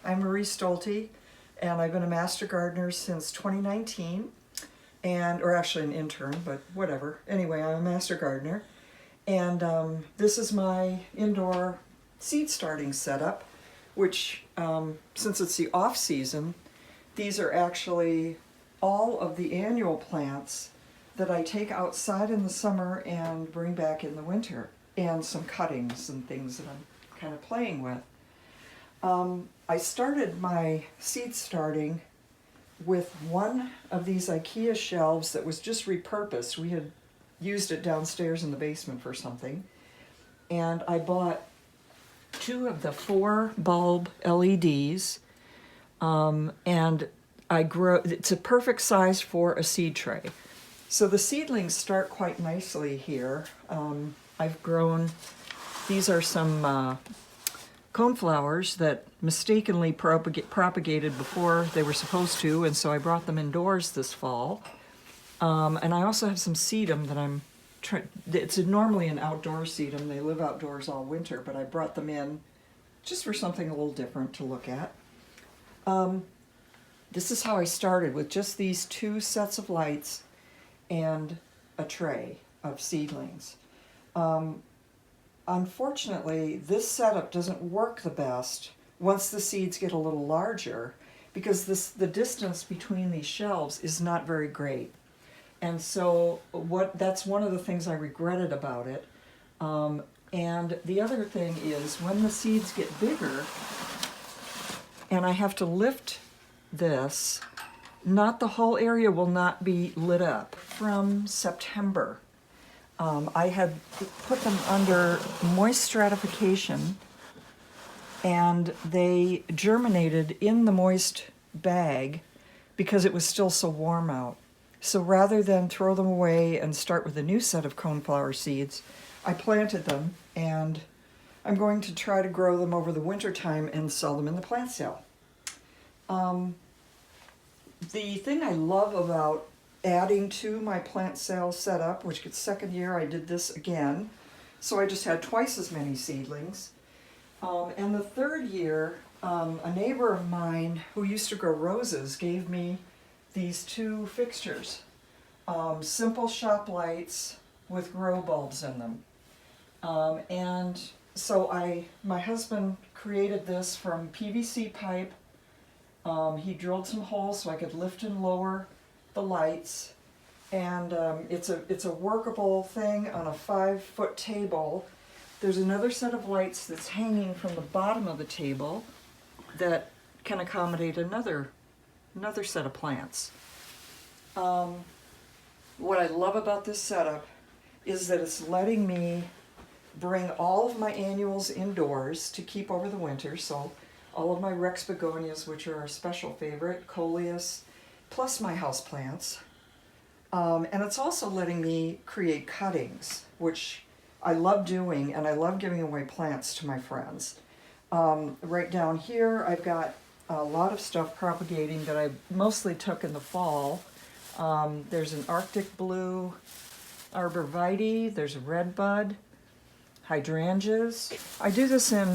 I'm Marie Stolte, and I've been a Master Gardener since 2019, or actually an intern, but whatever. Anyway, I'm a Master Gardener, and this is my indoor seed starting setup, which, since it's the off season, these are actually all of the annual plants that I take outside in the summer and bring back in the winter, and some cuttings and things that I'm kind of playing with. I started my seed starting with one of these IKEA shelves that was just repurposed. We had used it downstairs in the basement for something, and I bought 2 of the 4 bulb LEDs, and it's a perfect size for a seed tray. So the seedlings start quite nicely here. I've grown, these are some coneflowers that mistakenly propagated before they were supposed to, and so I brought them indoors this fall. And I also have some sedum that it's normally an outdoor sedum. They live outdoors all winter, but I brought them in just for something a little different to look at. This is how I started, with just these 2 sets of lights and a tray of seedlings. Unfortunately, this setup doesn't work the best once the seeds get a little larger, because the distance between these shelves is not very great. And so that's one of the things I regretted about it. And the other thing is, when the seeds get bigger and I have to lift this, not the whole area will not be lit up. From September, I had put them under moist stratification, and they germinated in the moist bag because it was still so warm out. So rather than throw them away and start with a new set of coneflower seeds, I planted them, and I'm going to try to grow them over the winter time and sell them in the plant sale. The thing I love about adding to my plant sale setup, which gets second year I did this again, so I just had twice as many seedlings. And the third year, a neighbor of mine who used to grow roses gave me these 2 fixtures, simple shop lights with grow bulbs in them. And so my husband created this from PVC pipe. He drilled some holes so I could lift and lower the lights, and it's a workable thing on a 5-foot table. There's another set of lights that's hanging from the bottom of the table that can accommodate another set of plants. What I love about this setup is that it's letting me bring all of my annuals indoors to keep over the winter. So all of my Rex Begonias, which are a special favorite, coleus, plus my houseplants. And it's also letting me create cuttings, which I love doing, and I love giving away plants to my friends. Right down here, I've got a lot of stuff propagating that I mostly took in the fall. There's an Arctic blue arborvitae, there's a redbud, hydrangeas. I do this in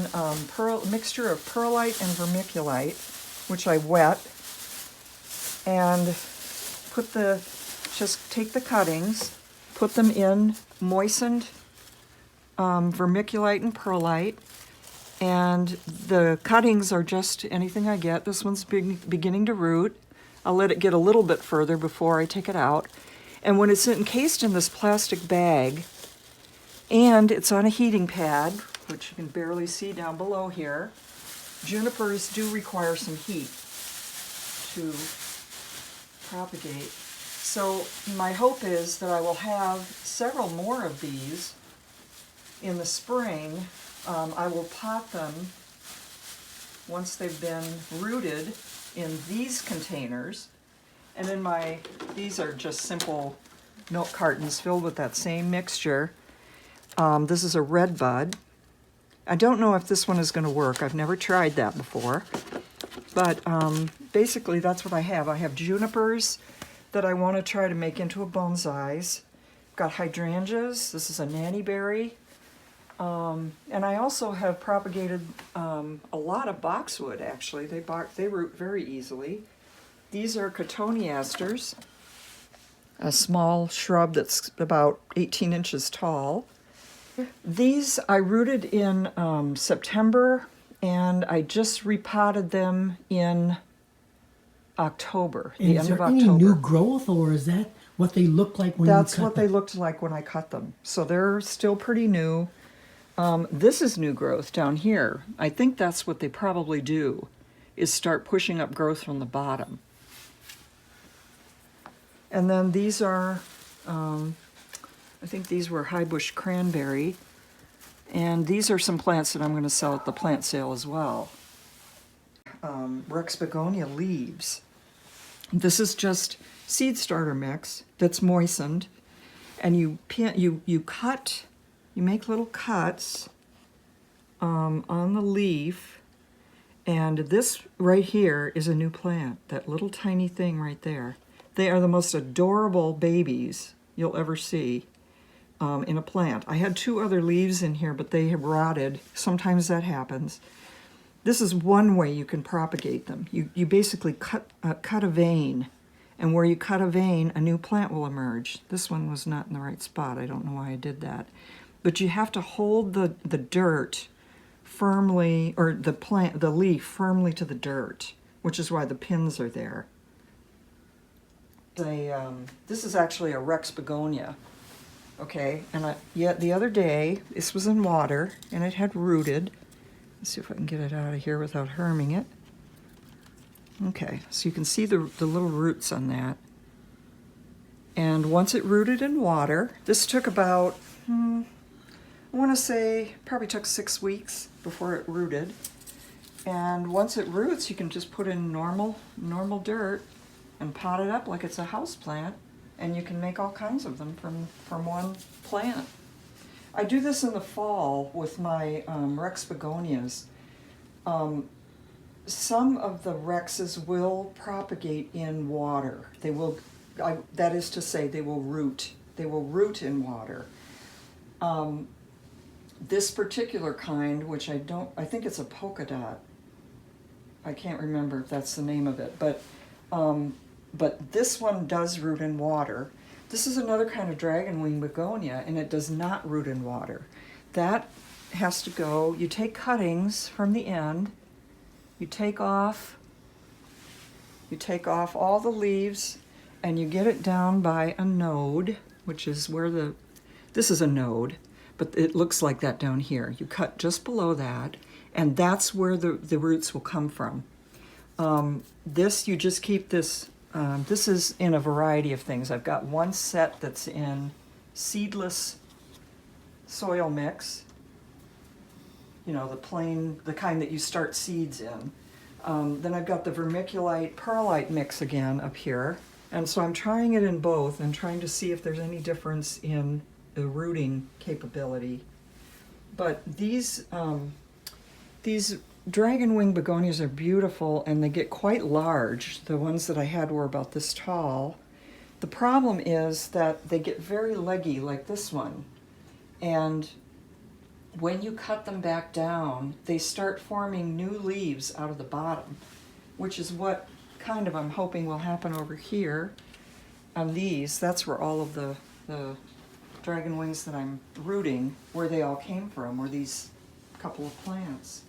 mixture of perlite and vermiculite, which I wet, and just take the cuttings, put them in moistened vermiculite and perlite, and the cuttings are just anything I get. This one's beginning to root. I'll let it get a little bit further before I take it out. And when it's encased in this plastic bag, and it's on a heating pad, which you can barely see down below here, junipers do require some heat to propagate. So my hope is that I will have several more of these in the spring. I will pot them once they've been rooted in these containers. And these are just simple milk cartons filled with that same mixture. This is a red bud. I don't know if this one is going to work. I've never tried that before. But basically that's what I have. I have junipers that I want to try to make into a bonsais. I've got hydrangeas. This is a nanny berry. And I also have propagated a lot of boxwood, actually. They root very easily. These are Cotoneasters, a small shrub that's about 18 inches tall. These I rooted in September, and I just repotted them in October, And the is end of there October. any new growth, or is that what they look like when you cut them? That's what they looked like when I cut them. So they're still pretty new. This is new growth down here. I think that's what they probably do, is start pushing up growth from the bottom. And then these are, I think these were high bush cranberry. And these are some plants that I'm going to sell at the plant sale as well. Begonia Leaves. This is just seed starter mix that's moistened. And you make little cuts on the leaf, and this right here is a new plant, that little tiny thing right there. They are the most adorable babies you'll ever see in a plant. I had 2 other leaves in here, but they have rotted. Sometimes that happens. This is one way you can propagate them. You basically cut a vein, and where you cut a vein, a new plant will emerge. This one was not in the right spot. I don't know why I did that. But you have to hold the dirt firmly, or the leaf firmly to the dirt, which is why the pins are there. This is actually a Rex begonia, okay? And yet the other day, this was in water, and it had rooted. Let's see if I can get it out of here without harming it. Okay, so you can see the little roots on that. And once it rooted in water, this took about, I want to say, probably took 6 weeks before it rooted. And once it roots, you can just put in normal dirt and pot it up like it's a house plant, and you can make all kinds of them from one plant. I do this in the fall with my Rex begonias. Some of the Rexes will propagate in water. They will, that is to say, they will root. They will root in water. This particular kind, which I think it's a polka dot. I can't remember if that's the name of it, but this one does root in water. This is another kind of dragonwing begonia, and it does not root in water. That has to go, you take cuttings from the end, you take off all the leaves, and you get it down by a node, which is where this is a node, but it looks like that down here. You cut just below that, and that's where the roots will come from. You just keep this, this is in a variety of things. I've got one set that's in seedless soil mix, the kind that you start seeds in. Then I've got the vermiculite perlite mix again up here. And so I'm trying it in both and trying to see if there's any difference in the rooting capability. But these dragonwing begonias are beautiful, and they get quite large. The ones that I had were about this tall. The problem is that they get very leggy, like this one. And when you cut them back down, they start forming new leaves out of the bottom, which is what kind of I'm hoping will happen over here on these. That's where all of the dragon wings that I'm rooting, where they all came from, were these couple of plants.